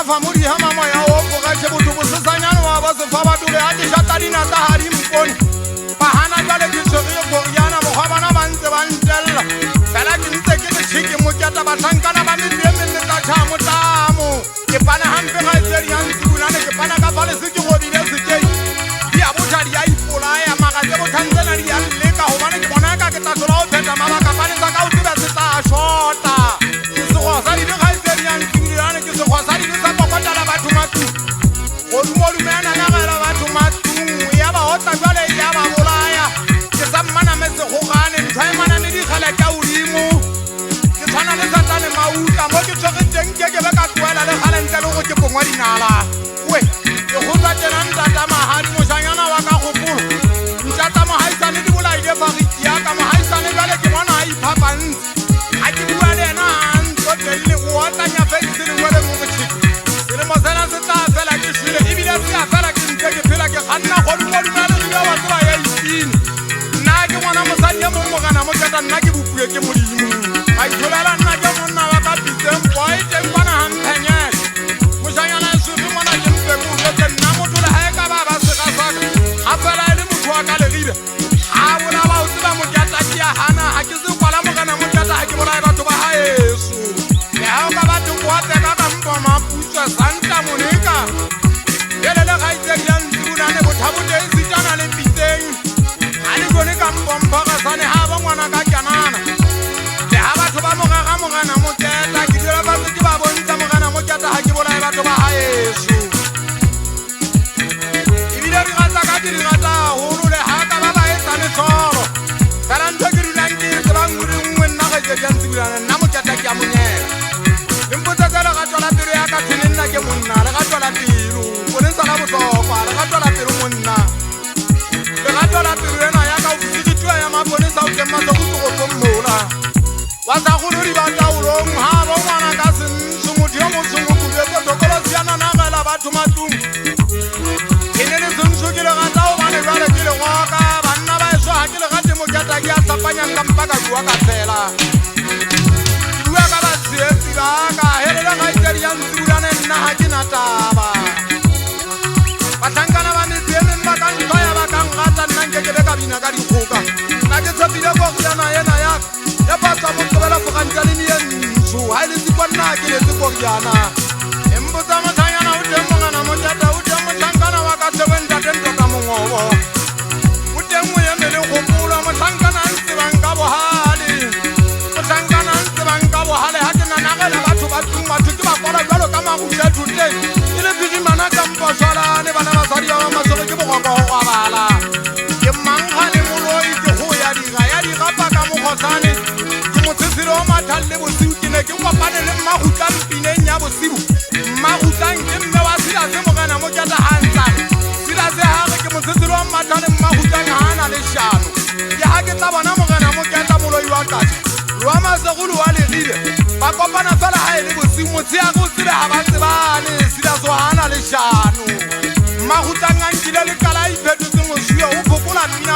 Famuri hama moya opo gache butu busanyana wa base faba dule ati shatari na tahari mkoni bahana jale kisori koryana mohabana banze bandella bela kimse kile chiki mukata batankana bamidye minta chamu tamu kipana hampe gaizeri yanzulane kipana kafale siki robile siki ya butari ya ipola ya magaze butanzela ya leka hobane kibona ka ketasola o pheta mama kapane sa ka utsiba seta shota kisogo sa di gaizeri yanzulane kisogo sa di Olumolumena na gara batho matung ya ba hota jwale ya ba bolaya ke sa mmana metse go gane ntshwaimana le digala ka udimo ke tshwana le satane mauta mo ke tshwere teng ke be ka tsoela le gala ntle le go ke bongwa dinala we ke go tsa tena ntata mahadi moshanyana wa ka gopolo ntata mohaisane di bolaile fariki ya ka mohaisane jwale ke bona a iphapantsi a ke bua le ena ntso telle go otanya face le ngwele mo botshiki le mo sena se tla fela ke shile ebile se a fela ke ntse ke phela ke ganna go dumela le ba batho ba ya isini nna ke ngwana mosadi mo mogana mo tsata nna ke bopue ke modimo a itholela nna ke monna wa ka pitseng boy teng bana hamphanyela moshanyana se re mona ke mpe go tse nna motho le ha ka ba ba se ka sa a fela le motho wa ka le rile ha bona ba o tseba mo ke tla ke hana ha ke se kwala mogana mo tsata ha ke bona batho ba haeso le ha o ka batho go tseka ka mpa maputsa Santa Monica Yele le gaitseng ya ntsibunane bothabute e sitana le pitseng a le gone ka mpomphaga sane ha ba ngwana ka kanana le ha batho ba mogana mo keta ke dira ba ke ba bontsha mogana mo keta ha ke bolae batho ba haeso ebile re gata ka di rata holo le ha ka ba ba etsa le tsholo fela ntho ke dinang ke se ba ngure nngwe nna ga ke ya ntsibunane nna mo keta ke ya monyela impotsa tsela ga tswala pelo ya ka tsenenna ke monna le ga tswala pelo bonentsha la botlhokwa le ga tswala pelo monna le ga tswala pelo ena ya ka ofisitiwa ya maponesa o kemma se go tsogo mmola wa sa go di ba taolong ha ba ngwana ka sentsho motho yo motsongo kubetse tokolo siana na gela batho matung ke ne le sentsho ke le gata o bane jwale ke le goka banna ba eso ha ke le gate mo keta ke a tlapanyang ka mpa ka bua ka fela bua ka batsietsi ba ka helela gaitsedi ya ntsibulane nna ha ke na taba batlhankana ba metseemeng ba ka ntho ya ba kang gata nna nke ke be ka bina ka dikgoka nna ke tshepile koriana ena yaka ya batsa mo qobela fogantsa le meye ntsho ha e le tsikwa nna ke letse koriana embotsa motlhanyana o teng mongana motata o teng motlhankana wa ka sewentatento ka mongobo o teng moemele gopolwa motlhankana a ntsebang ka bohale motlhankana a ntsebang ka bohale ha ke nanagela batho ba tung batho ke ba kwala jalo ka maguya thoteng e le pirimana ka mpaswalane bana basadi ba masore ke bogokwa go gwabala ke mangga le moloi ke go ya digapa ka mokgotlane ke motshesele o mathale le bosiu ke ne ke kopane le mmagutlang pineng ya bosiu mmagutlang ke mme wa silase mogana mo keta hantlane silase gage ke motshesele wa mathale mmagutlang ga a na le shano ke ga ke tla bona mogana mo keta moloi wa kaša loa masegolo wa legile ba kopana fela ga e le bosiu motsheago o tsebe ga ba tsebane silase ga a na le shano mmagutlang a nkile lekala a iphetotse mosuo o phopola pina